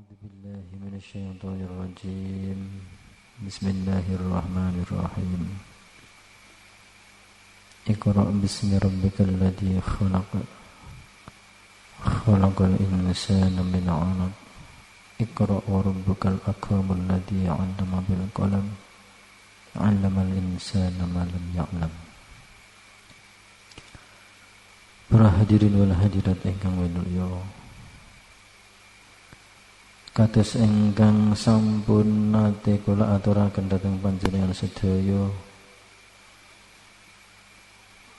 أعوذ بالله من الشيطان الرجيم. بسم الله الرحمن الرحيم. اقرأ باسم ربك الذي خلق خلق الإنسان من علق اقرأ وربك الأكرم الذي علم بالقلم علم الإنسان ما لم يعلم. Para hadirin wal hadirat ingkang winulya, kados ingkang sampun nate kula aturaken dhateng panjenengan sedaya,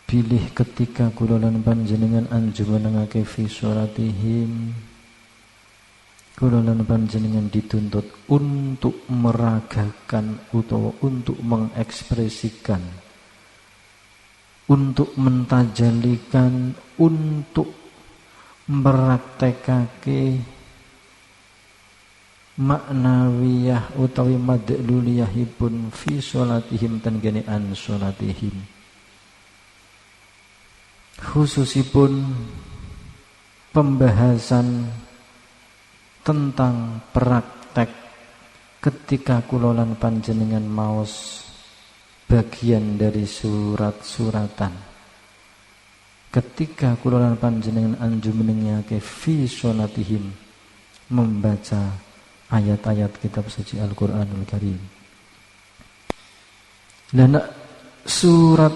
bilih ketika kula lan panjenengan anjumenengake fi sholatihim, kula lan panjenengan dituntut untuk meragakan utawa untuk mengekspresikan, untuk mentajalikan, untuk meraktekake maknawiyah utawi madluliyahipun fi sholatihim tenggene an sholatihim, khususipun pembahasan tentang praktek ketika kula lan panjenengan maos bagian dari surat-suratan, ketika kula lan panjenengan anjumenengake fi sholatihim, membaca ayat-ayat kitab suci Al-Qur'anul Karim. Lan surat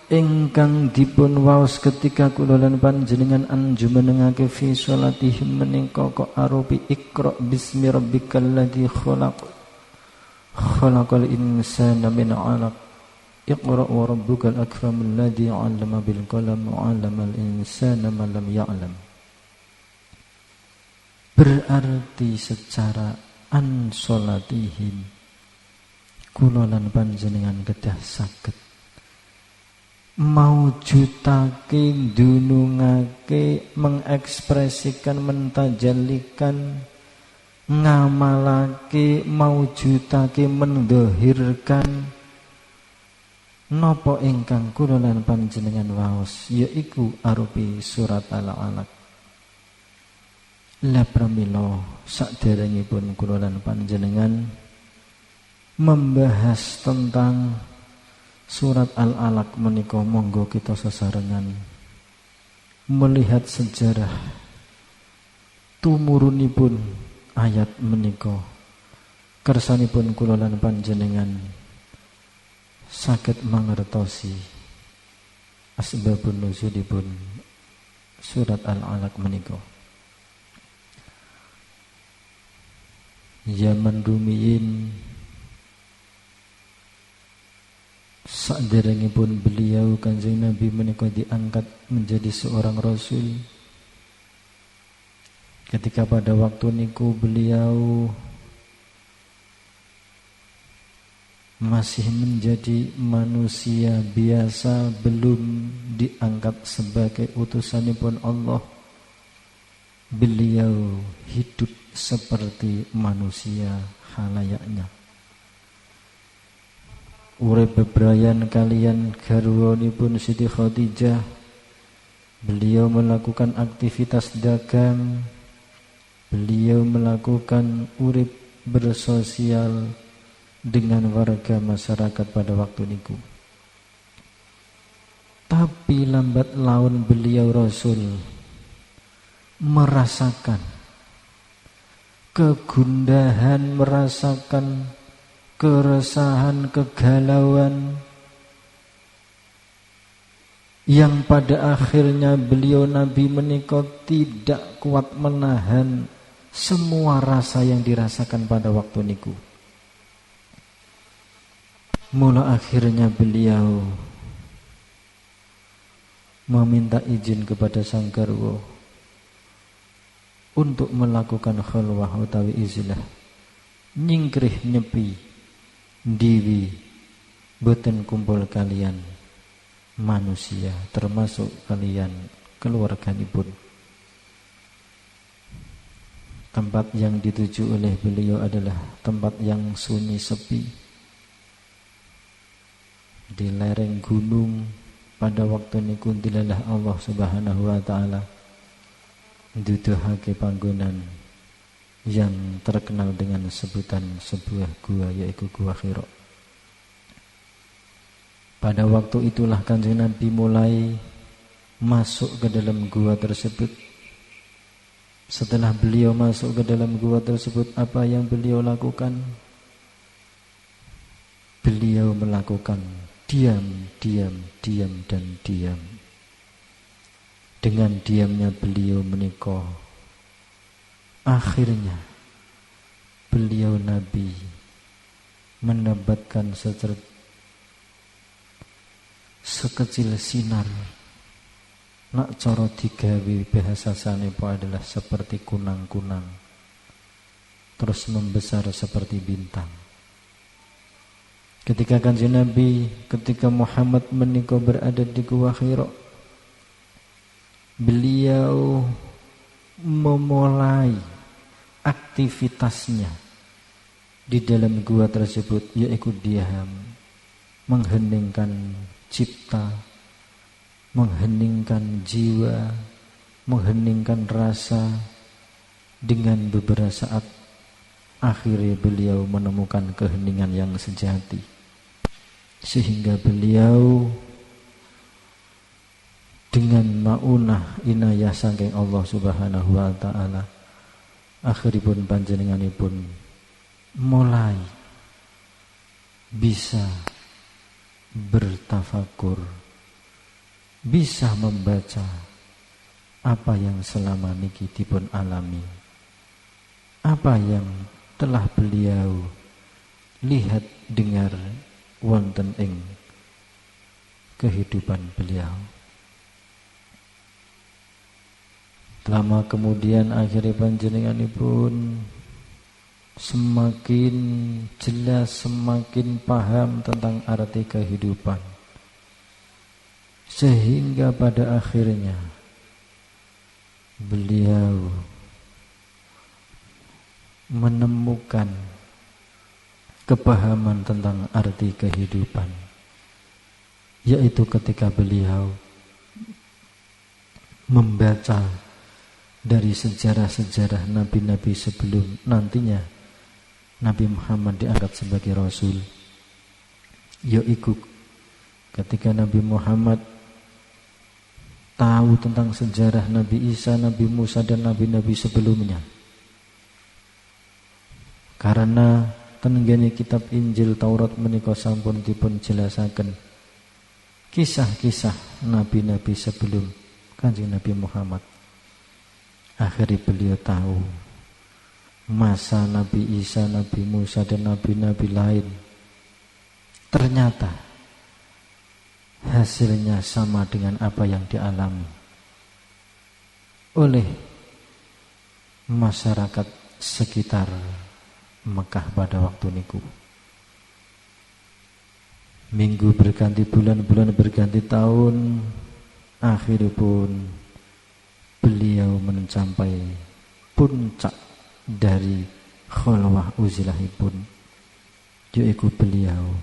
ingkang dipun waos ketika kula lan panjenengan anjumenengake fi sholatihim menika kok arupi Iqra bismi rabbikal ladzi khalaq khalaqal insana min 'alaq Iqra wa rabbukal akramul ladzi 'allama bil qalam 'allamal insana ma lam ya'lam. Berarti secara an sholatihim kula lan panjenengan kedah saged maujudake, dunungake, mengekspresikan, mentajallikan, ngamalake, maujudake, mendhahirkan napa ingkang kula lan panjenengan waos, yaiku arupi surat Al-Alaq. La pramila saderengipun kula lan panjenengan membahas tentang surat Al-Alaq menika, monggo kita sesarengan melihat sejarah tumurunipun ayat menika, kersanipun kula lan panjenengan saged mangertosi asbabun nuzulipun surat Al-Alaq menika. Zaman rumiyin saderengipun beliau Kanjeng Nabi menika diangkat menjadi seorang rasul, ketika pada waktu niku beliau masih menjadi manusia biasa, belum diangkat sebagai utusanipun Allah. Beliau hidup seperti manusia halayaknya, urip bebrayan kalian garwanipun Siti Khadijah. Beliau melakukan aktivitas dagang, beliau melakukan urip bersosial dengan warga masyarakat pada waktu niku. Tapi lambat laun beliau Rasul merasakan kegundahan, merasakan keresahan, kegalauan, yang pada akhirnya beliau Nabi menika tidak kuat menahan semua rasa yang dirasakan pada waktu niku. Mula akhirnya beliau meminta izin kepada sang garwa untuk melakukan khalwah utawi izlah, nyingkrih nyepi diwi boten kumpul kalian manusia, termasuk kalian keluarganipun. Tempat yang dituju oleh beliau adalah tempat yang sunyi sepi di lereng gunung. Pada waktu niku dilalah Allah Subhanahu wa taala nduduhake panggonan yang terkenal dengan sebutan sebuah gua, yaitu Gua Hira. Pada waktu itulah Kanjeng Nabi mulai masuk ke dalam gua tersebut. Setelah beliau masuk ke dalam gua tersebut, apa yang beliau lakukan? Beliau melakukan diam, dan diam. Dengan diamnya beliau menika, akhirnya beliau Nabi menebatkan sekecil sinar. Nak cara digawe bahasa sanepo adalah seperti kunang-kunang, terus membesar seperti bintang. Ketika Kanjeng Nabi, ketika Muhammad menika berada di Gua Hira, beliau memulai aktivitasnya di dalam gua tersebut, yaitu diam, mengheningkan cipta, mengheningkan jiwa, mengheningkan rasa. Dengan beberapa saat akhirnya beliau menemukan keheningan yang sejati, sehingga beliau dengan maunah inayah saking Allah Subhanahu wa taala, akhiripun panjenenganipun mulai bisa bertafakur, bisa membaca apa yang selama niki dipun alami, apa yang telah beliau lihat dengar wonten ing kehidupan beliau. Lama kemudian akhirnya panjenenganipun semakin jelas, semakin paham tentang arti kehidupan, sehingga pada akhirnya beliau menemukan kepahaman tentang arti kehidupan, yaitu ketika beliau membaca dari sejarah-sejarah nabi-nabi sebelum nantinya Nabi Muhammad diangkat sebagai Rasul, yaitu ketika Nabi Muhammad tahu tentang sejarah Nabi Isa, Nabi Musa, dan nabi-nabi sebelumnya. Karena tenggene kitab Injil, Taurat menika sampun dipun jelasaken kisah-kisah nabi-nabi sebelum Kanjeng Nabi Muhammad. Akhirnya beliau tahu masa Nabi Isa, Nabi Musa, dan nabi-nabi lain ternyata hasilnya sama dengan apa yang dialami oleh masyarakat sekitar Mekah pada waktu niku. Minggu berganti bulan, bulan berganti tahun, akhiripun beliau mencapai puncak dari khalwah uzilahipun, yaitu beliau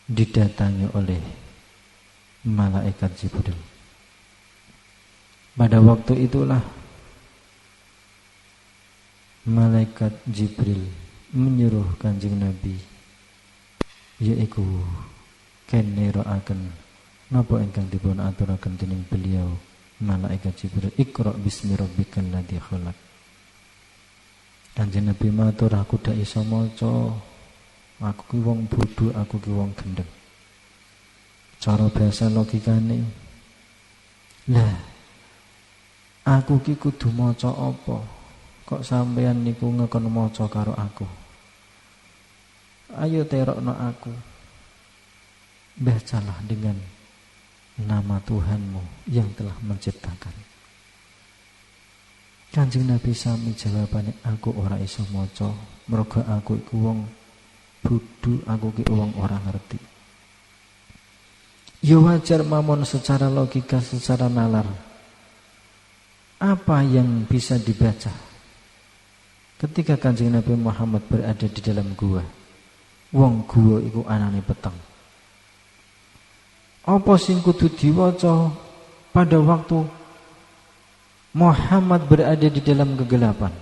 didatangi oleh malaikat Jibril. Pada waktu itulah malaikat Jibril menyuruh Kanjeng Nabi, yaitu kene roaken napa ingkang dipun aturaken dening beliau malaikat Jibril, Iqra bismi rabbikal ladzi khalaq. Kanjeng Nabi matur, aku dak iso maca, aku ki wong bodho, aku ki wong gendeng. Cara bahasa logikane, lah aku ki kudu maca apa? Kok sampean niku ngekon maca karo aku? Ayo terokno aku. Bacalah dengan nama Tuhanmu yang telah menciptakan. Kanjeng Nabi sami jawabane, aku ora iso maca, mergo aku iku wong bodho, aku ki wong ora ngerti. Ya wajar mawon secara logika, secara nalar. Apa yang bisa dibaca ketika Kanjeng Nabi Muhammad berada di dalam gua? Wong gua iku anane peteng. Apa sing kudu diwaca pada waktu Muhammad berada di dalam kegelapan?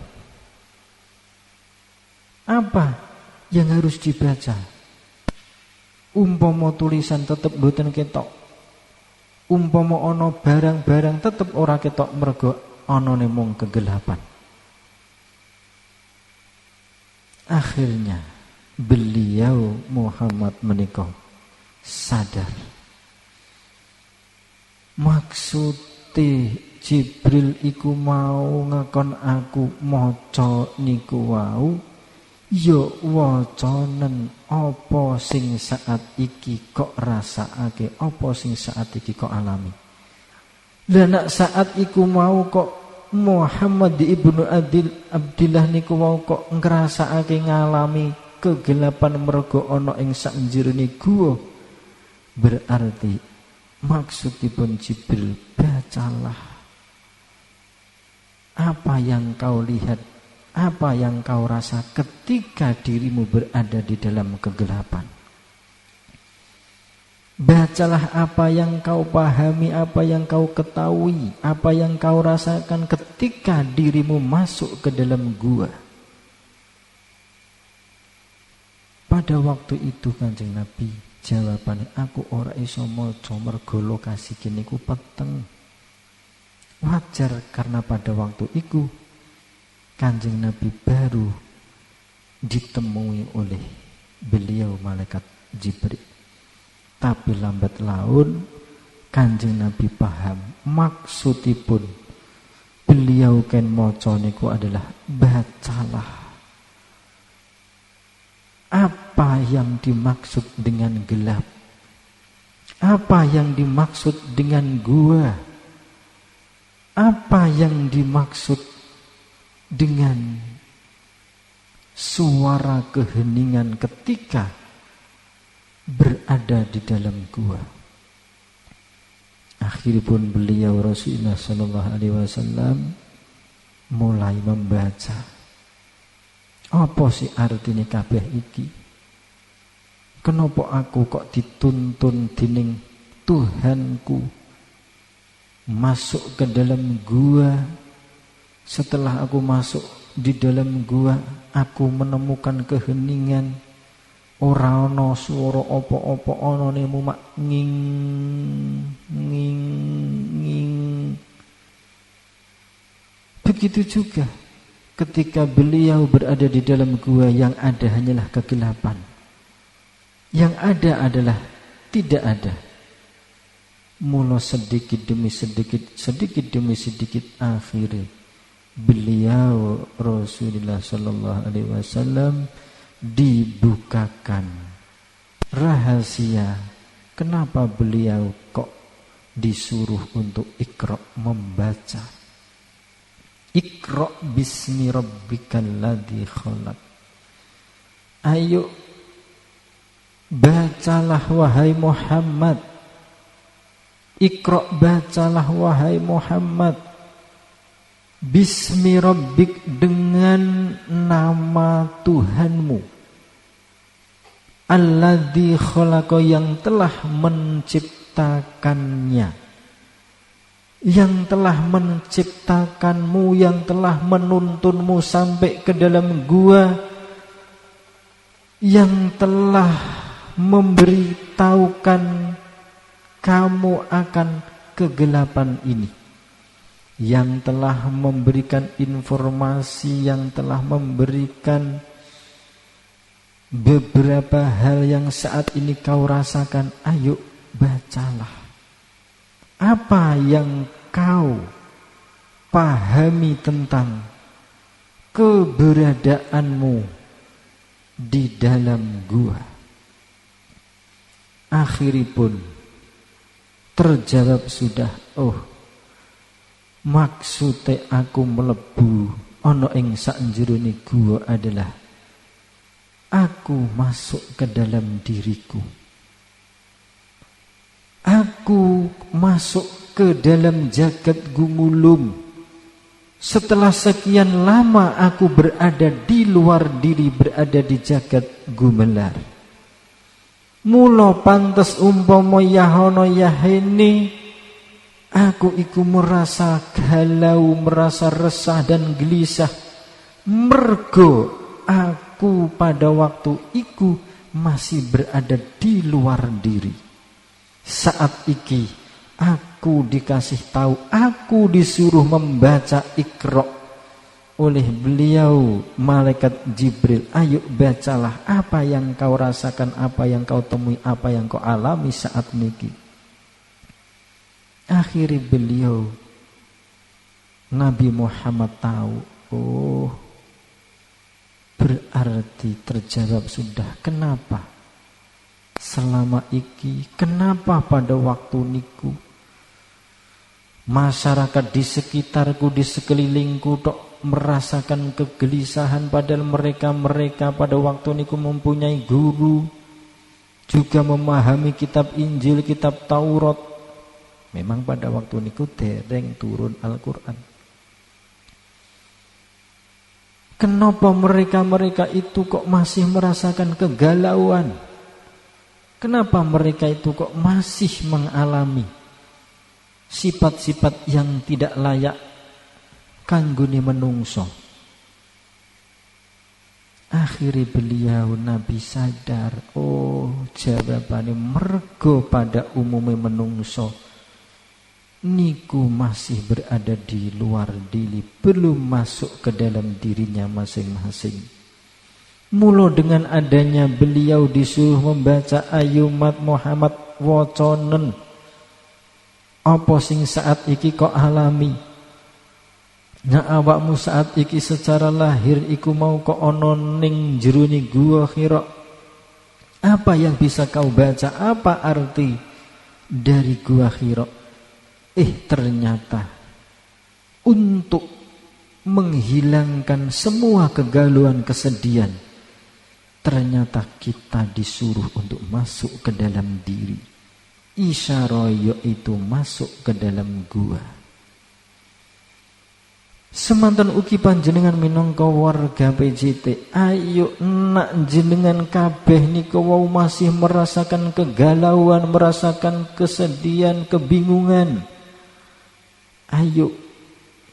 Apa yang harus dibaca? Umpama tulisan tetep mboten ketok. Umpama ana barang-barang tetep ora ketok mergo anane mung kegelapan. Akhirnya beliau Muhammad menika sadar. Maksude Jibril iku mau ngakon aku maca niku wau ya wacanen apa sing saat iki kok rasakake, apa sing saat iki kok alami. Lah nek saat iku mau kok Muhammad ibnu Abdillah niku wau kok ngrasakake ngalami kegelapan mergo ana ing sak njroning guwa, berarti maksudipun Jibril, bacalah apa yang kau lihat, apa yang kau rasa ketika dirimu berada di dalam kegelapan. Bacalah apa yang kau pahami, apa yang kau ketahui, apa yang kau rasakan ketika dirimu masuk ke dalam gua. Pada waktu itu Kanjeng Nabi jawabannya, aku ora iso maca mergo lokasi kene ku peteng. Wajar karena pada waktu itu Kanjeng Nabi baru ditemui oleh beliau malaikat Jibril. Tapi lambat laun Kanjeng Nabi paham maksudipun beliau ken maca niku adalah bacalah. Apa yang dimaksud dengan gelap? Apa yang dimaksud dengan gua? Apa yang dimaksud dengan suara keheningan ketika berada di dalam gua? Akhiripun beliau Rasulullah sallallahu alaihi wasallam mulai membaca. Apa sih artine kabeh iki? Kenapa aku kok dituntun dening Tuhanku masuk ke dalam gua? Setelah aku masuk di dalam gua, aku menemukan keheningan. Ora ana swara apa-apa, anane mak nging nging nging. Begitu juga ketika beliau berada di dalam gua, yang ada hanyalah kegelapan. Yang ada adalah tidak ada. Mula sedikit demi sedikit, sedikit demi sedikit, akhirnya beliau Rasulullah sallallahu alaihi wasallam dibukakan rahasia kenapa beliau kok disuruh untuk Iqra, membaca. Iqra bismi rabbikal ladzi khalaq. Ayo bacalah wahai Muhammad. Iqra, bacalah wahai Muhammad. Bismi rabbik, dengan nama Tuhanmu. Alladzi khalaqa, yang telah menciptakannya. Yang telah menciptakanmu, yang telah menuntunmu sampai ke dalam gua, yang telah memberitahukan kamu akan kegelapan ini, yang telah memberikan informasi, yang telah memberikan beberapa hal yang saat ini kau rasakan. Ayo bacalah. Apa yang kau pahami tentang keberadaanmu di dalam gua? Akhiripun terjawab sudah. Oh, maksudnya aku melebu ana ing sakjroning gua adalah aku masuk ke dalam diriku. Aku masuk ke dalam jagat gumulung. Setelah sekian lama aku berada di luar diri, berada di jagat gumelar. Mula pantes umpama yahono yahene aku iku merasa galau, merasa resah dan gelisah mergo aku aku pada waktu iku masih berada di luar diri. Saat iki aku dikasih tahu, aku disuruh membaca Iqra oleh beliau malaikat Jibril. Ayo bacalah apa yang kau rasakan, apa yang kau temui, apa yang kau alami saat niki. Akhirnya beliau Nabi Muhammad tahu, oh berarti terjawab sudah. Kenapa selama iki, kenapa pada waktu niku masyarakat di sekitarku, di sekelilingku tok merasakan kegelisahan, padahal mereka pada waktu niku mempunyai guru, juga memahami kitab Injil, kitab Taurat. Memang pada waktu niku dereng turun Al-Quran. Kenapa mereka itu kok masih merasakan kegalauan? Kenapa mereka itu kok masih mengalami sifat-sifat yang tidak layak kanggone menungso? Akhirnya beliau Nabi sadar, oh jawabane mergo pada umumnya menungso niku masih berada di luar diri, belum masuk ke dalam dirinya masing-masing. Mula dengan adanya beliau disuruh membaca ayumat Muhammad waconen apa sing saat iki kok alami. Nah awakmu saat iki secara lahir iku mau kok ono ning jerone gua Hira. Apa yang bisa kau baca? Apa arti dari gua Hira? Ternyata untuk menghilangkan semua kegalauan, kesedihan, ternyata kita disuruh untuk masuk ke dalam diri. Isyarah itu masuk ke dalam gua. Semanten ugi panjenengan minangka warga PJT, ayo nak jenengan kabeh nika wau masih merasakan kegalauan, merasakan kesedihan, kebingungan. Ayo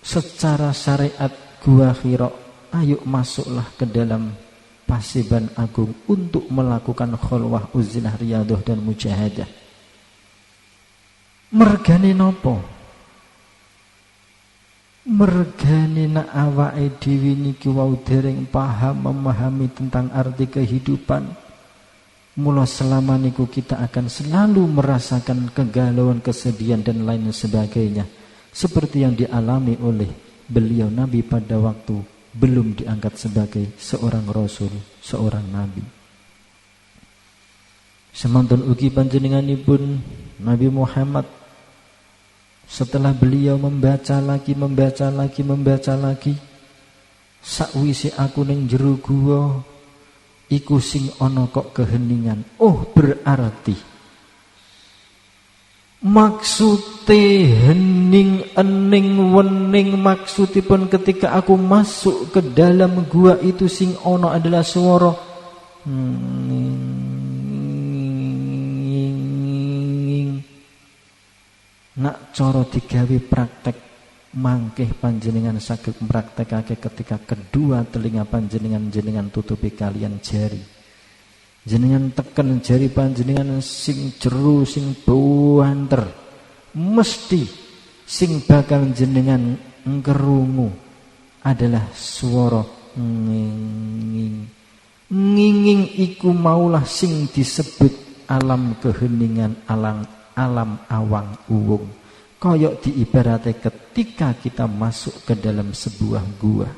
secara syariat gua Hira, ayo masuklah ke dalam Paseban Agung untuk melakukan kholwah, uzlah, riyadah dan mujahadah. Mergane nopo? Mergane nak awake dhewe niki wau dereng paham memahami tentang arti kehidupan. Mula selama niku kita akan selalu merasakan kegalauan, kesedihan dan lain sebagainya, seperti yang dialami oleh beliau Nabi pada waktu belum diangkat sebagai seorang Rasul, seorang Nabi. Semanten ugi panjenenganipun Nabi Muhammad, setelah beliau membaca lagi, sakwise aku ning jero gua iku sing ana kok keheningan. Oh berarti maksude hening ening wening, maksudipun ketika aku masuk ke dalam gua itu sing ono adalah suara nak cara digawe praktek mangkeh panjenengan saged praktekake ketika kedua telinga panjenengan tutupi kalian jari. Jenengan teken jari panjenengan sing jero sing buanter, mesti sing bakal jenengan ngerungu adalah suara nging. Nginging iku maulah sing disebut alam keheningan, alam awang uwung. Koyok diibarate ketika kita masuk ke dalam sebuah gua.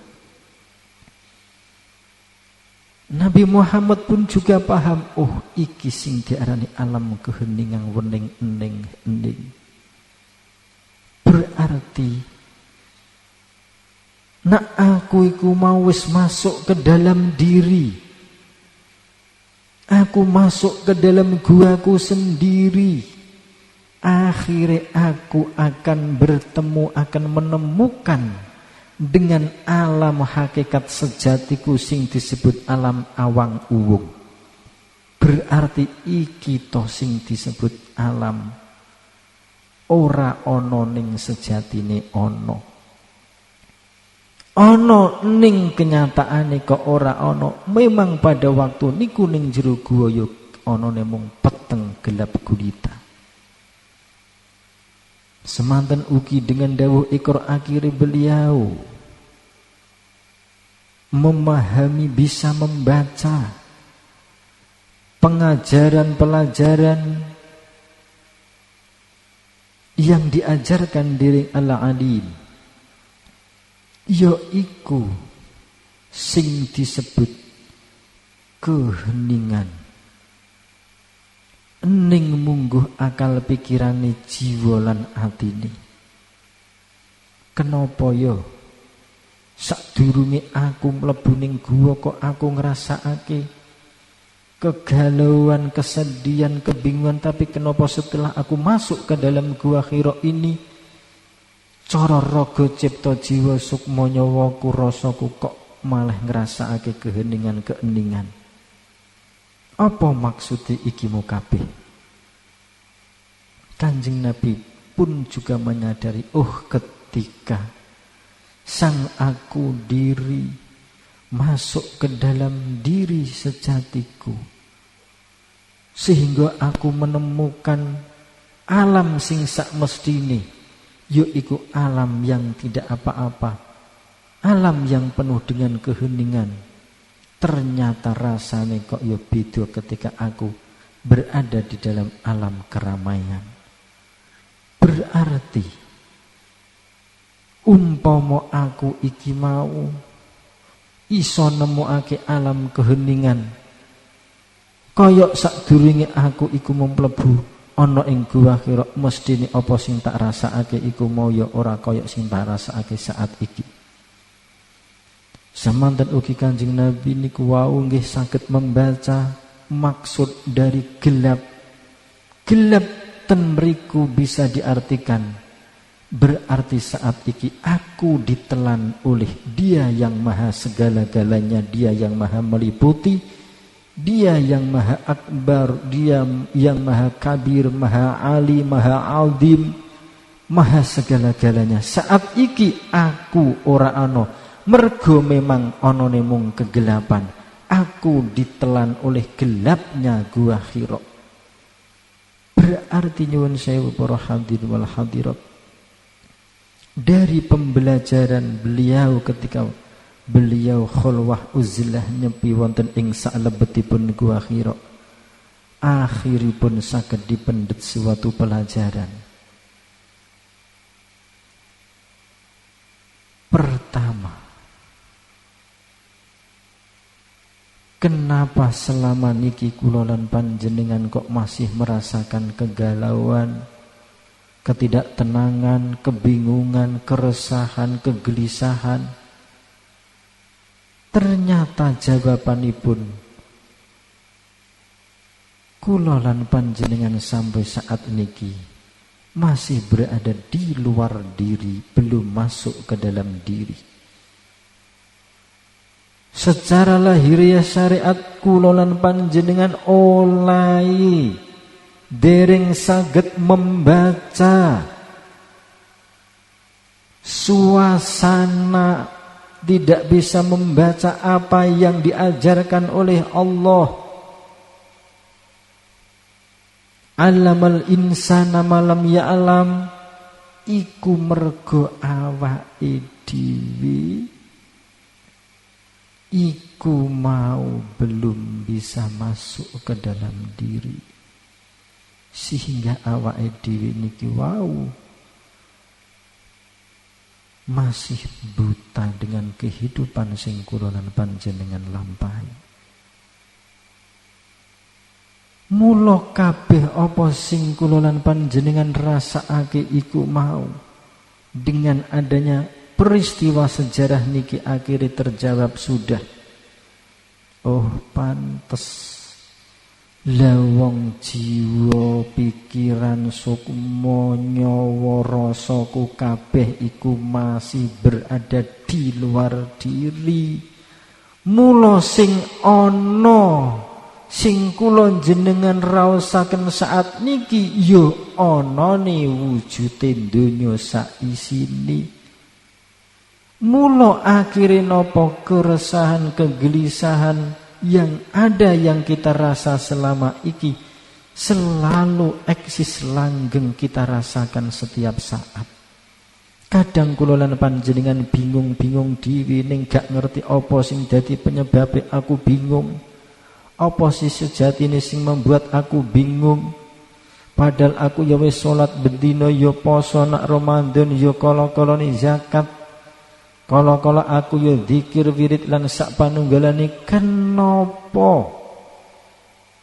Nabi Muhammad pun juga paham, oh iki sing diarani alam keheningan wening ening. Berarti nak aku iku mau wis masuk ke dalam diri. Aku masuk ke dalam guaku sendiri. Akhirnya aku akan bertemu, akan menemukan dengan alam hakikat sejatiku sing disebut alam awang uwung. Berarti iki to sing disebut alam ora ana ning sejatine ana. ana ning kenyataane kok ora ana. Memang pada waktu niku ning jero guwa yo anane mung peteng gelap gulita. Semanten ugi dengan dawuh Iqra akhire beliau memahami, bisa membaca pengajaran-pelajaran yang diajarkan dening Al-Alim, yaiku sing disebut keheningan. Ning mungguh akal pikirane jiwa lan atine. Kenapa yo sadurunge aku mlebu ning guwa kok aku ngrasakake kegalauan, kesedihan, kebingungan, tapi kenapa setelah aku masuk ke dalam gua Hira ini cara raga cipta jiwa sukma nyawaku rasaku kok malah ngrasakake keheningan-keeningan. Apa maksudnya iki kabeh? Kanjeng Nabi pun juga menyadari, ketika sang aku diri masuk ke dalam diri sejatiku, sehingga aku menemukan alam sing sak mestine, yaiku alam yang tidak apa-apa, alam yang penuh dengan keheningan. Ternyata rasanya kok ya beda ketika aku berada di dalam alam keramaian. Berarti umpama aku iki mau iso nemokake alam keheningan, kaya sadurunge aku iku mlebu ana ing gua Hira, mestine apa sing tak rasakake iku mau ya ora kaya sing tak rasakake saat iki. Semanten ugi Kanjeng Nabi niku wau nggih saged membaca maksud dari gelap. Gelap ten mriku bisa diartikan berarti saat iki aku ditelan oleh Dia yang maha segala-galanya, Dia yang maha meliputi, Dia yang maha akbar, Dia yang maha kabir, maha ali, maha azim, maha segala-galanya. Saat iki aku ora ana, mergo memang onone mung kegelapan. Aku ditelan oleh gelapnya gua Hira. Berarti nyuwun sewu para hadirin wal hadirat, dari pembelajaran beliau ketika beliau khulwah uzlah nyepi wonten ing salebetipun gua Hira, akhiripun saged dipendhet suatu pelajaran. Pertama, kenapa selama niki kula lan panjenengan kok masih merasakan kegalauan, ketidaktenangan, kebingungan, keresahan, kegelisahan? Ternyata jawabanipun kula lan panjenengan sampai saat niki masih berada di luar diri, belum masuk ke dalam diri. Secara lahiriah syariat kula lan panjenengan olai dereng saged membaca suasana, tidak bisa membaca apa yang diajarkan oleh Allah. Alamal insana malam ya'lam, iku mergo awake dhewe iku mau belum bisa masuk ke dalam diri, sehingga awake dhewe niki wau masih buta dengan kehidupan sing kula lan panjenengan lampahi. Mula kabeh apa sing kula lan panjenengan rasakake iku mau dengan adanya peristiwa sejarah niki akhirnya terjawab sudah. Oh pantes lawang jiwa pikiran sukma nyawa rasaku kabeh iku masih berada di luar diri. Mula sing ana sing kula jenengan raosaken saat niki yo anane wujude donya sak isine. Mula akhire napa keresahan, kegelisahan yang ada yang kita rasa selama iki selalu eksis langgeng kita rasakan setiap saat. Kadang kula lan panjenengan bingung-bingung dhewe ning gak ngerti apa sing dadi penyebabe aku bingung. Apa sih sejatine sing membuat aku bingung? Padahal aku ya wis salat bendina, ya poso nak Ramadan, ya kala-kalane zakat. Kala-kala aku ya zikir wirid lan sak panunggalane, kenapa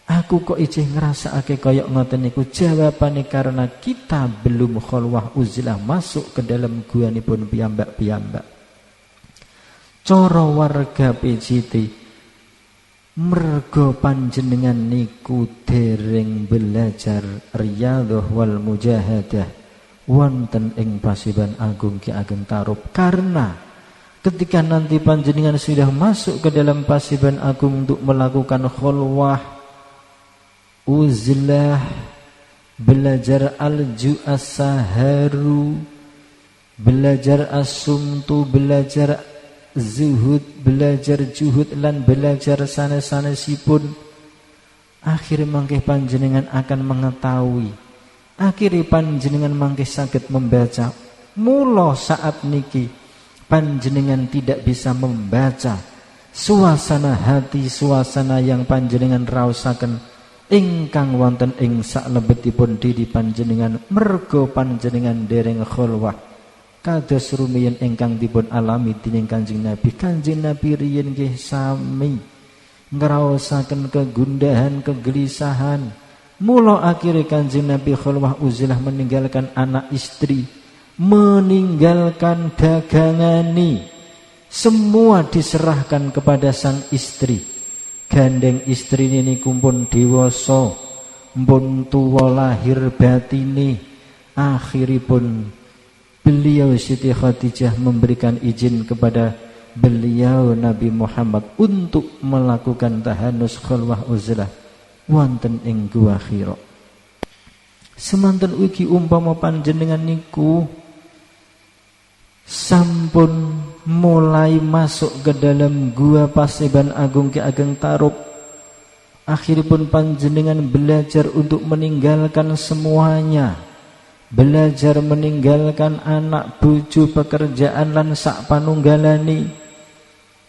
aku kok ijeh ngrasakake kaya ngoten niku? Jawabane karena kita belum khalwah uzlah masuk ke dalam guanipun piyambak-piyambak. Cara warga PJT mergo panjenengan niku dereng belajar riyadhah wal mujahadah wonten ing Paseban Agung Ki Ageng Tarub. Karena ketika nanti panjenengan sudah masuk ke dalam Paseban Agung untuk melakukan khalwah uzlah, belajar al-ju'as-saharu, belajar as-sumtu, belajar zuhud, belajar juhud lan belajar sanes-sanesipun, akhir mangke panjenengan akan mengetahui, akhir panjenengan mangke saged membaca. Mula saat niki panjenengan tidak bisa membaca suasana hati, suasana yang panjenengan raosaken ingkang wonten ing salebetipun diri panjenengan mergo panjenengan dereng khalwah kados rumiyin ingkang dipun alami dening Kanjeng Nabi. Kanjeng Nabi riyin nggih sami ngraosaken kegundahan, kegelisahan. Mula akhire Kanjeng Nabi khalwah uzlah meninggalkan anak istri, meninggalkan dagangani, semua diserahkan kepada sang istri. Gandeng istri ini kumpun dewasa, mpun tuwa lahir batine, akhiripun beliau Siti Khadijah memberikan izin kepada beliau Nabi Muhammad untuk melakukan tahanus khalwah uzlah wonten ing Gua Hira. Semanten ugi umpama panjenengan niku sampun mulai masuk ke dalam Gua Paseban Agung Ki Ageng Tarub, akhiripun panjenengan belajar untuk meninggalkan semuanya, belajar meninggalkan anak, bojo, pekerjaan lan sak panunggalani.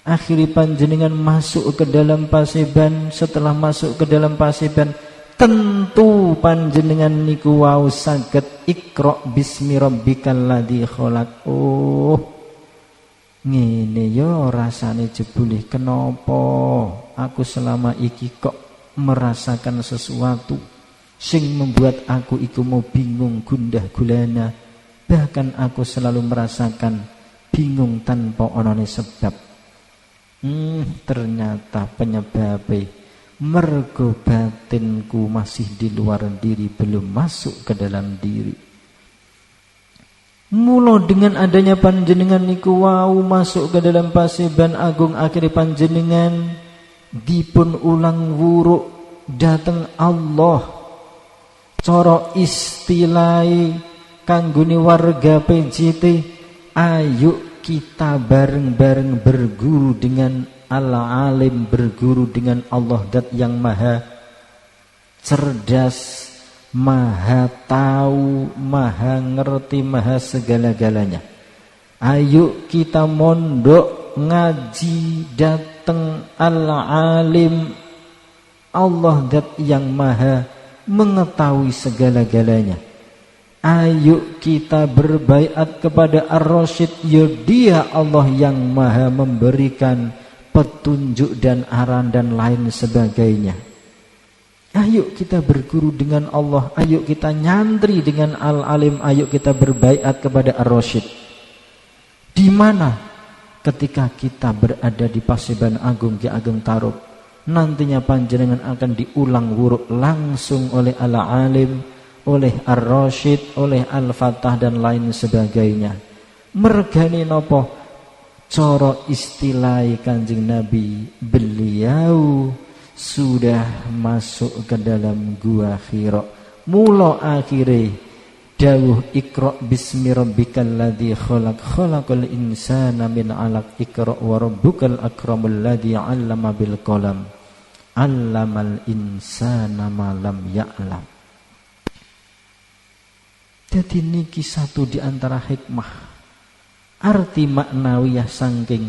Akhiri panjenengan masuk ke dalam Paseban. Setelah masuk ke dalam Paseban, tentu panjenengan niku wau saged Iqra bismi rabbikal ladzi khalaq. Oh, ngene yo rasane jebule, kenapa aku selama iki kok merasakan sesuatu sing membuat aku iku mau bingung gundah gulana, bahkan aku selalu merasakan bingung tanpa onone sebab. Ternyata penyebabnya mergo batinku masih di luar diri, belum masuk ke dalam diri. Mula dengan adanya panjenengan niku wau masuk ke dalam Paseban Agung, akhir panjenengan dipun ulang wuruk dateng Allah. Cara istilai kanggone warga PJT, ayo kita bareng-bareng berguru dengan Al-Alim, berguru dengan Allah Dat yang maha cerdas, maha tahu, maha ngerti, maha segala-galanya. Ayo kita mondok ngaji dateng Al-Alim, Allah Dat yang maha mengetahui segala-galanya. Ayo kita berbaiat kepada Ar-Rasyid, ya dia Allah yang maha memberikan petunjuk dan arahan dan lain sebagainya. Ayo kita berguru dengan Allah, ayo kita nyantri dengan Al-Alim, ayo kita berbaiat kepada Ar-Rasyid. Di mana? Ketika kita berada di Paseban Agung Ki Ageng Tarub, nantinya panjenengan akan diulang wuruk langsung oleh Al-Alim, oleh Ar-Rasyid, oleh Al-Fatah dan lain sebagainya. Mergani nopo? Coro istilah Kanjeng Nabi, beliau sudah masuk ke dalam Gua Hira. Mula akhire dawuh Iqra bismi rabbikal ladzi khalaq khalaqal insana min 'alaq Iqra wa rabbukal akramul ladzi 'allama bil qalam 'allamal insana ma lam ya'lam. Jadi niki satu di antara hikmah arti maknawiyah saking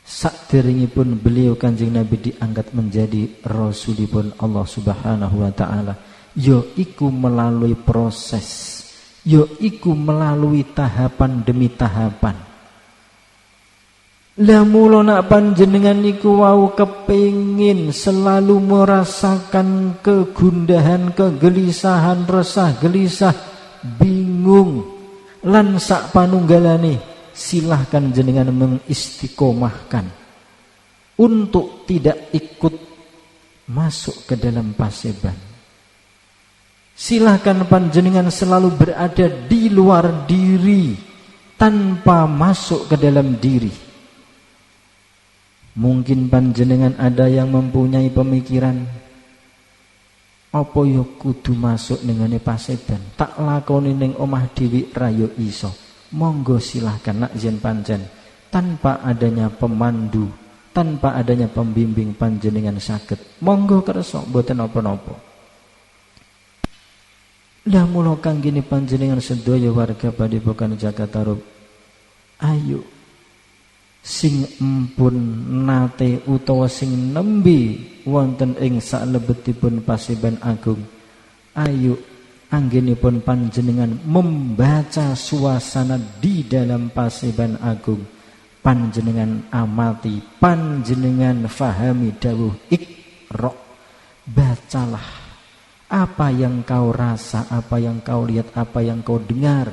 sakderengipun beliau Kanjeng Nabi diangkat menjadi rasulipun Allah Subhanahu wa taala, yaiku melalui proses, yaiku melalui tahapan demi tahapan. Lah mula nak panjenengan niku wau kepengin selalu merasakan kegundahan, kegelisahan, resah gelisah, bingung lan sak panunggalane, silahkan jenengan mengistiqomahkan untuk tidak ikut masuk ke dalam paseban. Silahkan panjenengan selalu berada di luar diri tanpa masuk ke dalam diri. Mungkin panjenengan ada yang mempunyai pemikiran, apa yo kudu masuk nengane paseban, tak lakoni ning omah dhewe ra yo iso. Monggo silahkan nak jen pancen tanpa adanya pemandu, tanpa adanya pembimbing panjenengan saged. Monggo kersa mboten napa-napa. Lah mula kanggene panjenengan sedaya warga Padepokan Jakarta Rup, ayo sing empun nate utawa sing nembe wonten ing salebetipun Paseban Agung, ayo anggenipun panjenengan membaca suasana di dalam Paseban Agung, panjenengan amati, panjenengan fahami dawuh Iqra. Bacalah apa yang kau rasa, apa yang kau lihat, apa yang kau dengar,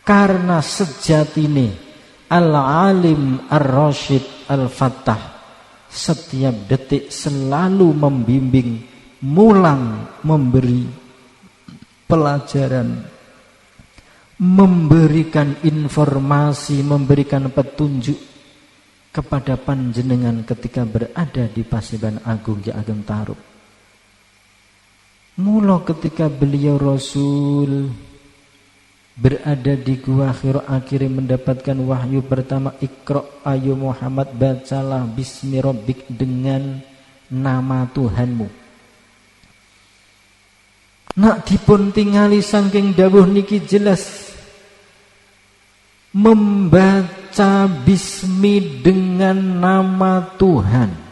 karena sejatine Al-Alim Ar-Rasyid Al-Fattah setiap detik selalu membimbing, mulang, memberi pelajaran, memberikan informasi, memberikan petunjuk kepada panjenengan ketika berada di Paseban Agung Ki Ageng Tarub. Mula ketika beliau Rasul berada di Gua Hira akhirnya mendapatkan wahyu pertama, Iqra ayo Muhammad bacalah bismi rabbik dengan nama Tuhanmu. Nak dipun tingali saking dawuh niki jelas, membaca bismi dengan nama Tuhan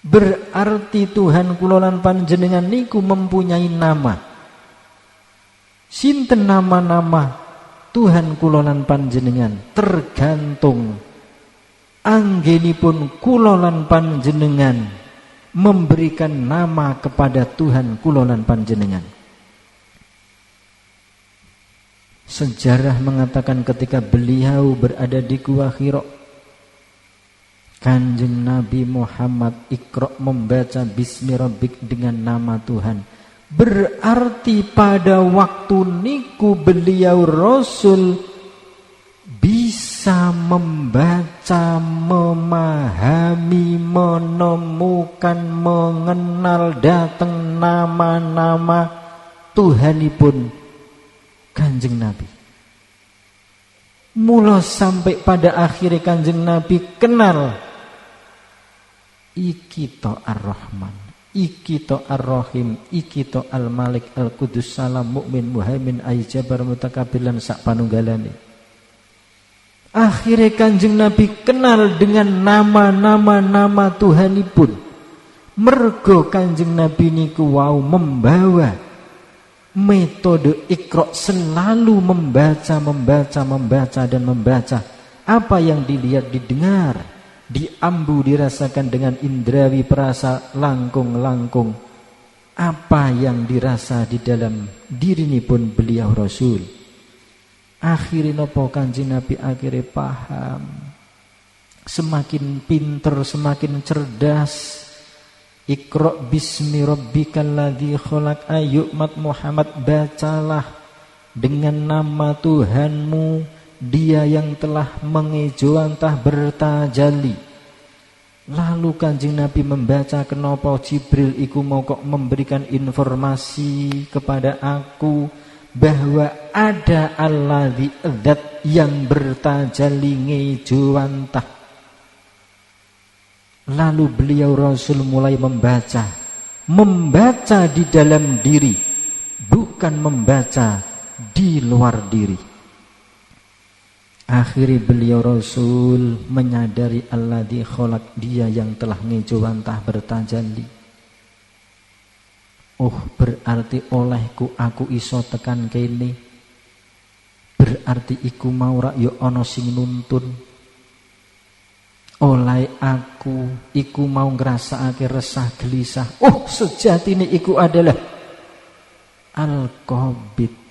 berarti Tuhan kula lan panjenengan niku mempunyai nama. Sinten nama-nama Tuhan kula lan panjenengan tergantung anggenipun kula lan panjenengan memberikan nama kepada Tuhan kula lan panjenengan. Sejarah mengatakan ketika beliau berada di Gua Hira, Kanjeng Nabi Muhammad Iqra membaca bismi rabbik dengan nama Tuhan. Berarti pada waktu niku beliau Rasul bisa membaca, memahami, menemukan, mengenal datang nama-nama Tuhanipun Kanjeng Nabi. Mula sampai pada akhirnya Kanjeng Nabi kenal iki to Ar-Rahman, iki to Ar-Rahim, iki to Al-Malik, Al-Qudus, Salam, Mukmin, Muhaimin, Aijabar, Mutakabilan sak panunggalane. Akhirnya Kanjeng Nabi kenal dengan nama-nama Tuhanipun. Mergo Kanjeng Nabi niku wau membawa metode Iqra, selalu membaca dan membaca. Apa yang dilihat, didengar, diambu, dirasakan dengan indrawi perasa langkung-langkung. Apa yang dirasa di dalam diri ini pun beliau Rasul. Akhirnya nopo Kanjeng Nabi akhirnya paham, semakin pinter, semakin cerdas. Iqra bismi rabbikal ladzi khalaq, ayo Muhammad bacalah dengan nama Tuhanmu, Dia yang telah mengejawantah bertajalli. Lalu Kanjeng Nabi membaca kenapa Jibril iku mau kok memberikan informasi kepada aku bahwa ada alladzi zat yang bertajalli ngejawantah. Lalu beliau Rasul mulai membaca di dalam diri, bukan membaca di luar diri. Akhirnya beliau Rasul menyadari alladzi khalaq, dia yang telah ngejawantah bertajalli. Oh, berarti olehku aku iso tekan kene. Berarti iku mau rak yo ana sing nuntun. Oleh aku iku mau ngrasakake resah gelisah. Oh, sejatine iku adalah Al-Qabid.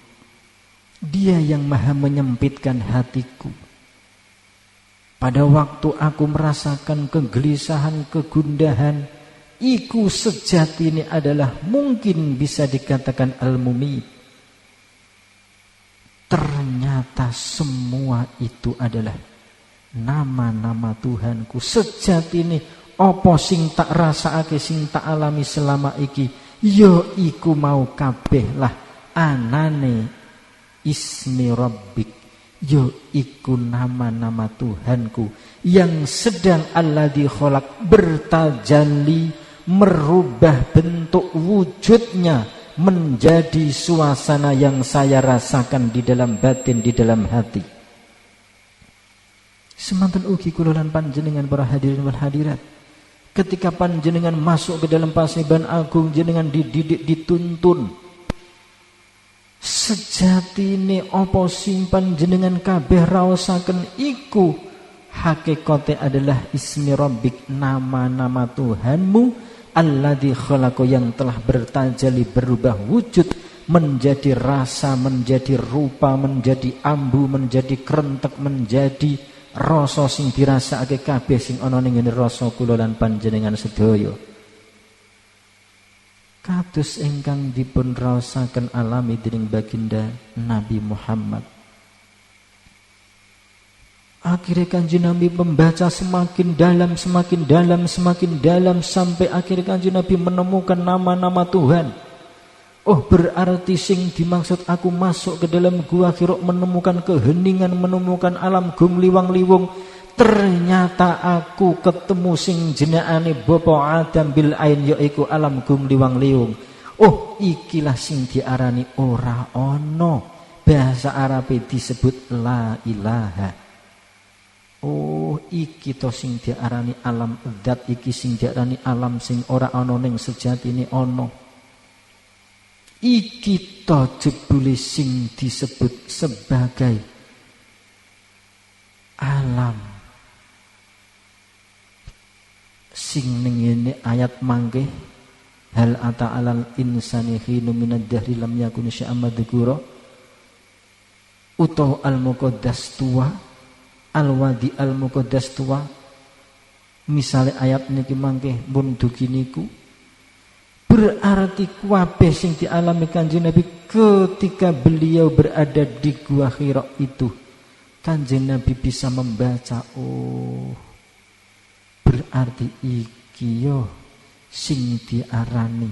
Dia yang maha menyempitkan hatiku. Pada waktu aku merasakan kegelisahan, kegundahan, iku sejati ini adalah mungkin bisa dikatakan al-mumit. Ternyata semua itu adalah nama-nama Tuhanku. Sejati ini apa sing tak rasakake, sing tak alami selama iki, ya iku mau kabeh lah anane Ismi Rabbik, yo iku nama-nama Tuhanku yang sedang alladzi khalaq bertajalli, merubah bentuk wujudnya menjadi suasana yang saya rasakan di dalam batin, di dalam hati. Semanten ugi kula lan panjenengan para hadirin wal hadirat, ketika panjenengan masuk ke dalam Paseban Agung, jenengan dididik, dituntun. Sejatine apa sing panjenengan kabeh raosaken iku hakikate adalah Ismi Rabbik, nama-nama Tuhanmu alladzi khalaqa, yang telah bertajalli, berubah wujud menjadi rasa, menjadi rupa, menjadi ambu, menjadi krentek, menjadi rasa sing dirasakake kabeh sing ana ning ngene rasa kula lan panjenengan sedaya. Kados ingkang dipun raosaken alami dening baginda Nabi Muhammad. Akhirnya Kanjeng Nabi membaca semakin dalam, semakin dalam, semakin dalam, sampai akhirnya Kanjeng Nabi menemukan nama-nama Tuhan. Oh, berarti sing dimaksud aku masuk ke dalam gua Hira menemukan keheningan, menemukan alam gumliwang-liwung. Ternyata aku ketemu sing jenengane Bapa Adam bil ain, yaiku alam gumliwang-liwung. Oh, ikilah sing diarani ora ono. Bahasa Arabe disebut la ilaha. Oh, iki to sing diarani alam zat, iki sing diarani alam sing ora ono ning sejatine ono. Iki to jebule sing disebut sebagai alam. Sing ning ngene ayat mangke, hal ata alal insani hinu minad dahri lam yakun syai'an madhkura, utawa al muqaddas tua, al wadi al muqaddas tua. Misale ayat niki mangke mun dugi niku, berarti kabeh sing dialami Kanjeng Nabi ketika beliau berada di Gua Hira itu, Kanjeng Nabi bisa membaca. Oh, berarti iki yo sing diarani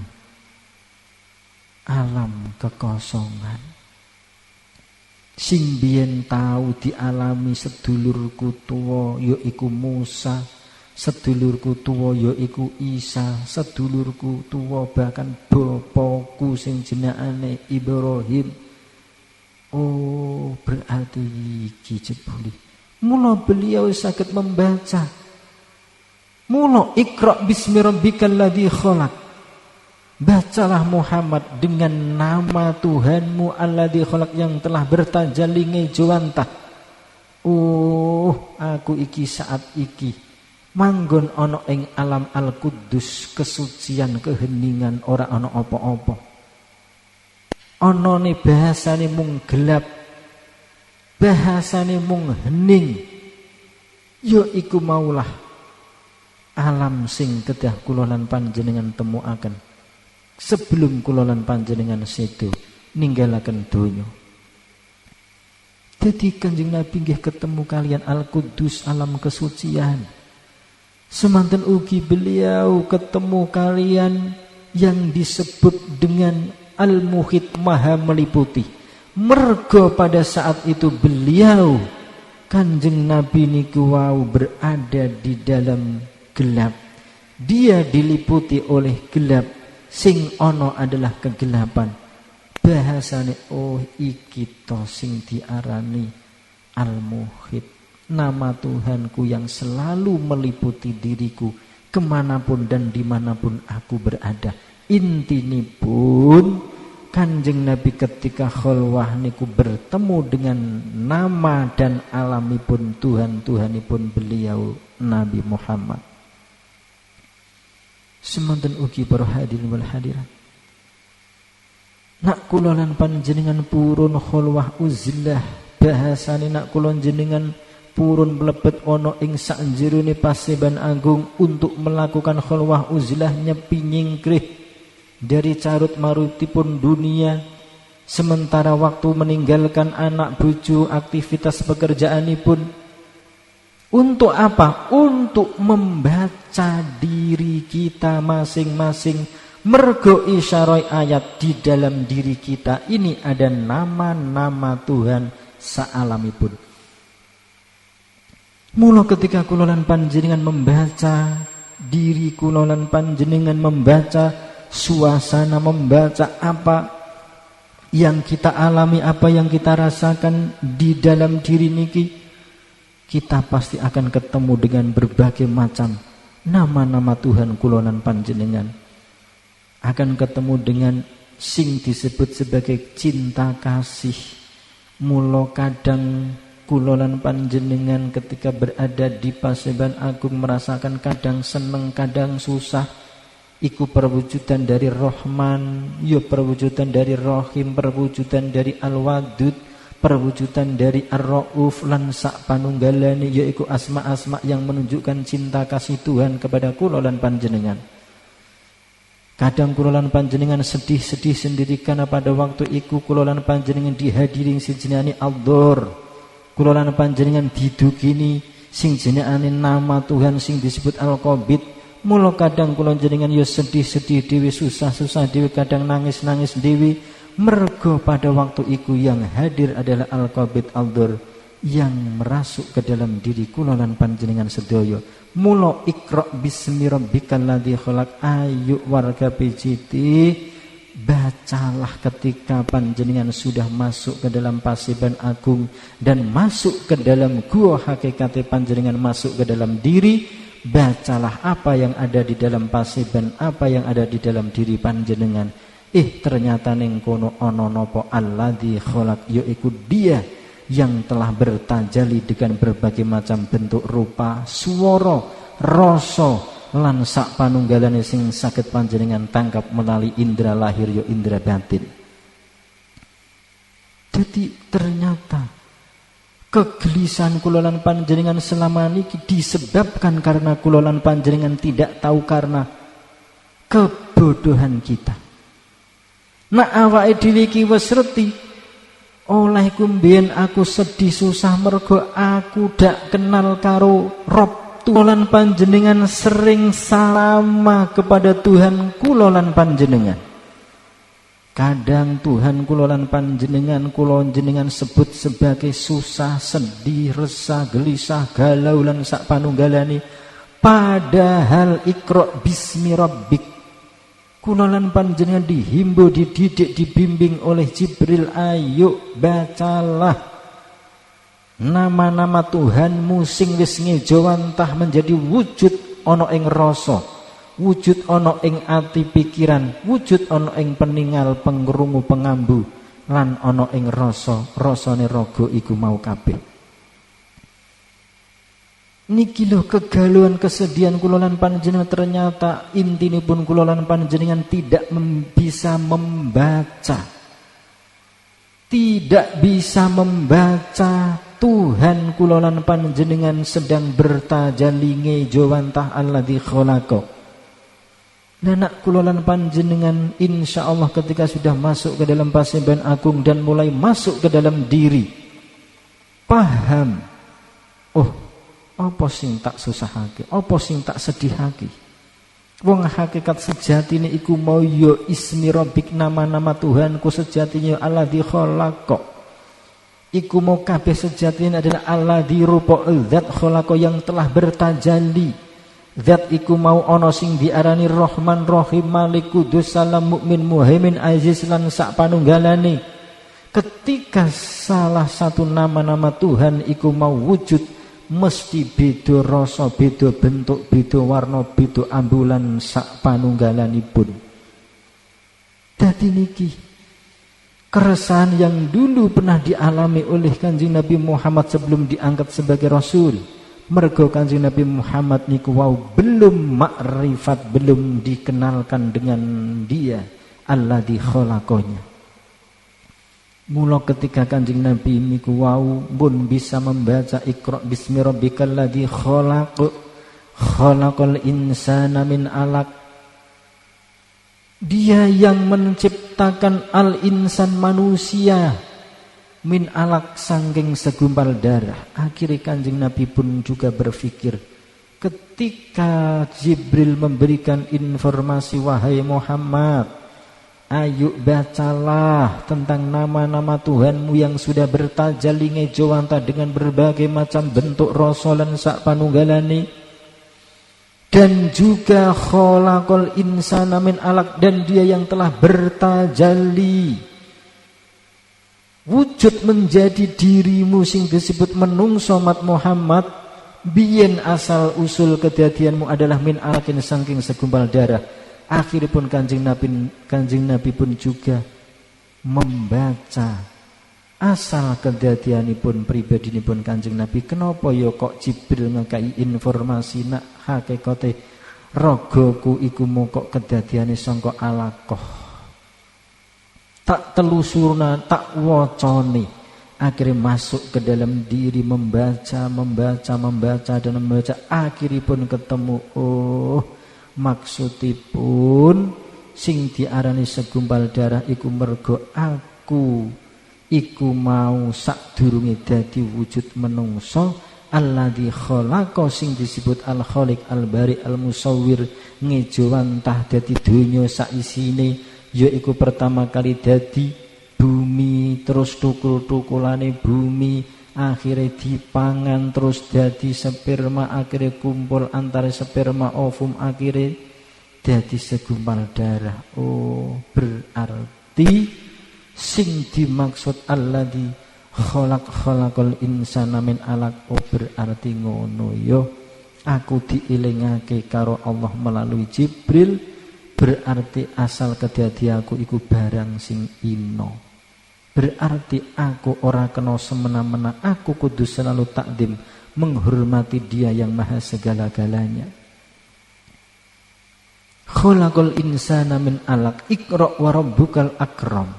alam kekosongan. Sing biyen tau dialami sedulurku tuwa yaiku Musa, sedulurku tuwa yaiku Isa, sedulurku tuwa bahkan bapakku sing jenengane Ibrahim. Oh, berarti iki jebule. Mula beliau saged membaca. Mula Iqra bismi rabbikal ladzi khalaq. Bacalah Muhammad dengan nama Tuhanmu alladzi khalaq, yang telah bertajalli ngejawantah. Oh, aku iki saat iki manggon ana ing alam al-Quddus, kesucian, keheningan, ora ana apa-apa. Anane bahasane mung gelap, bahasane mung hening. Ya iku maulah alam sing kedah kula lan panjenengan temuaken sebelum kula lan panjenengan sedo ninggalaken donya. Dadi Kanjeng Nabi nggih ketemu kalian Al-Quddus, alam kesucian. Semanten ugi beliau ketemu kalian yang disebut dengan Al-Muhit, maha meliputi. Mergo pada saat itu beliau Kanjeng Nabi niku wau berada di dalam gelap. Dia diliputi oleh gelap, sing ono adalah kegelapan. Bahasane oh iki to sing diarani Al-Muhit, nama Tuhanku yang selalu meliputi diriku kemanapun dan dimanapun aku berada. Intinipun Kanjeng Nabi ketika kholwah niku bertemu dengan nama dan alamipun Tuhanipun beliau Nabi Muhammad. Semanten ugi para hadirin wal hadirat. Nak kula lan panjenengan purun kholwah uzlah, bahasane nak kula jenengan purun mlebet ana ing sakjerone paseban agung untuk melakukan kholwah uzlah, nyepi nyingkrih dari carut marutipun dunia, sementara waktu meninggalkan anak bojo, aktivitas pekerjaanipun. Untuk apa? Untuk membaca diri kita masing-masing. Mergo isyarai ayat di dalam diri kita ini ada nama-nama Tuhan saalamipun. Mula ketika kula lan panjenengan membaca diri kula lan panjenengan membaca suasana, membaca apa yang kita alami, apa yang kita rasakan di dalam diri niki, kita pasti akan ketemu dengan berbagai macam nama-nama Tuhan kula lan panjenengan. Akan ketemu dengan sing disebut sebagai cinta kasih. Mula kadang kula lan panjenengan ketika berada di paseban agung merasakan kadang seneng, kadang susah. Iku perwujudan dari Rahman, ya perwujudan dari Rahim, perwujudan dari Al-Wadud, perwujudan dari Ar-Rauf lan sak panunggalane, yaiku asma-asma yang menunjukkan cinta kasih Tuhan kepada kula lan panjenengan. Kadang kula lan panjenengan sedih-sedih sendiri karena pada waktu iku kula lan panjenengan dihadiri sing jenenge Al-Dhur. Kula lan panjenengan didukini sing jenenge nama Tuhan sing disebut Al-Qabid. Mula kadang kula jenengan ya sedih-sedih dhewe, susah-susah dhewe, kadang nangis-nangis dhewe. Mergo pada waktu iku yang hadir adalah Al-Qabid Al-Dhur yang merasuk ke dalam diri kula lan panjenengan sedaya. Mula Iqra bismi rabbikal ladzi khalaq, ayo warga PJT, bacalah ketika panjenengan sudah masuk ke dalam paseban agung dan masuk ke dalam gua hakikate panjenengan masuk ke dalam diri. Bacalah apa yang ada di dalam paseban, apa yang ada di dalam diri panjenengan. Ternyata ning kono ana napa alladzi khalaq, yaiku dia yang telah bertajali dengan berbagai macam bentuk rupa, swara, rasa lan sak panunggalane sing saged panjenengan tangkap melalui indera lahir ya indera batin. Jadi ternyata kegelisahan kula lan panjenengan selama niki disebabkan karena kula lan panjenengan tidak tahu karena kebodohan kita. Nak awake dhewe iki wis reti, oleh kumbien aku sedih susah mergo aku dak kenal karo Rob. Kula lan panjenengan sering salama kepada Tuhan kula lan panjenengan. Kadang Tuhan kula lan panjenengan kula jenengan sebut sebagai susah, sedih, resah, gelisah, galau lan sak panunggalane. Padahal Iqra bismi rabbik, kula lan panjenengan dihimbau, dididik, dibimbing oleh Jibril, ayo bacalah nama-nama Tuhanmu sing wis ngejawantah menjadi wujud ana ing rasa, wujud ana ing ati pikiran, wujud ana ing peningal, pengrungu, pengambu, lan ana ing rasa, rasane raga iku mau kabeh. Niki lho kegalauan kesedihan kula lan panjenengan, ternyata intinipun kula lan panjenengan tidak bisa membaca. Tidak bisa membaca Tuhan kula lan panjenengan sedang bertajalli ngejawantah alladzi khalaqa. Nak kula lan panjenengan insyaallah ketika sudah masuk ke dalam paseban agung dan mulai masuk ke dalam diri, paham, oh Apa sing tak susahake? Apa sing tak sedihake? Wong hakikat sejatine iku mau ya ismi rabbik, nama-nama Tuhanku sejatinya alladzi khalaqa. Iku mau kabeh sejatine adalah alladzi rupa zat khalaqa yang telah bertajalli. Zat iku mau ana sing diarani Rahman Rahim Malik Kudus Salam Mukmin Muhaimin Aziz lan sak panunggalane. Ketika salah satu nama-nama Tuhan iku mau wujud, mesti beda rasa, beda bentuk, beda warna, beda ambulan sak panunggalanipun. Dadi niki keresahan yang dulu pernah dialami oleh Kanjeng Nabi Muhammad sebelum diangkat sebagai Rasul. Mergo Kanjeng Nabi Muhammad niku wau belum makrifat, belum dikenalkan dengan dia alladzi khalaqanya. Mula ketika Kanjeng Nabi niku wau pun bisa membaca Iqra bismi rabbikal ladzi khalaq, khalaqal insana min alaq. Dia yang menciptakan al-insan manusia min alaq sangking segumpal darah. Akhirnya Kanjeng Nabi pun juga berpikir, ketika Jibril memberikan informasi, wahai Muhammad, ayo bacalah tentang nama-nama Tuhanmu yang sudah bertajalli ngejawanta dengan berbagai macam bentuk rasulan sak panunggalane, dan juga khalaqal insana min alaq, dan dia yang telah bertajalli wujud menjadi dirimu sing disebut menungso mat Muhammad. Biyen asal usul kedadianmu adalah min alakin saking segumpal darah. Akhirnya pun Kanjeng Nabi pun juga membaca asal kedadianipun pribadinipun Kanjeng Nabi. Kenapa ya kok Jibril ngekai informasi nak hakikate ragaku iku mokok kedadiane sangka alaqah. Tak telusurna, tak wacane, akhirnya masuk ke dalam diri, membaca dan membaca. Akhirnya pun ketemu, oh maksudipun sing diarani segumpal darah iku mergo aku iku mau sadurunge dadi wujud menungso alladzi khalaqa, sing disebut al-khaliq al-bari al-musawwir, ngejawantah dadi donya sak isine, yaiku pertama kali dadi bumi, terus tukul-tukulane bumi, akhirnya dipangan, terus dadi sperma, akhirnya kumpul antara sperma ovum, akhirnya dadi segumpal darah. Oh, berarti sing dimaksud alladzi khalaqal insana min alaq. Oh, berarti ngono yo. Aku diilingake karo Allah melalui Jibril, berarti asal kedadianku iku barang sing ino. Berarti aku ora kena semena-mena, aku kudu selalu takdim, menghormati dia yang maha segala-galanya. Khalaqal insana min alaq, Iqra wa rabbukal akram.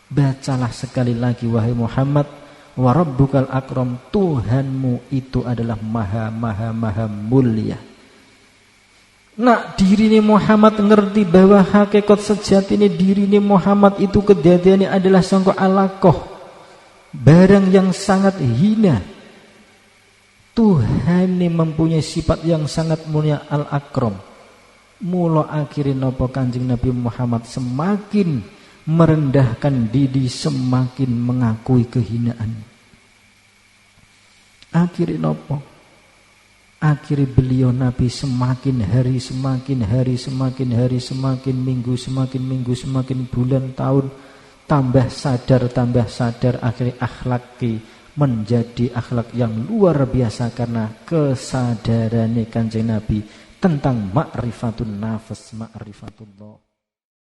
Bacalah sekali lagi wahai Muhammad, wa rabbukal akram, Tuhanmu itu adalah maha mulia. Nak dirini Muhammad ngerti bahwa hakikat sejati ini dirini Muhammad itu kedadiannya adalah sangka alaqah, barang yang sangat hina. Tuhan ini mempunyai sifat yang sangat mulia, al-akram. Mula akhirnya napa Kanjeng Nabi Muhammad semakin merendahkan diri, semakin mengakui kehinaan. Akhirnya napa? Akhirnya beliau Nabi semakin hari, semakin minggu, semakin bulan, tahun, tambah sadar, akhirnya akhlaki menjadi akhlak yang luar biasa karena kesadarannya Kanjeng Nabi tentang ma'rifatun nafas, ma'rifatullah.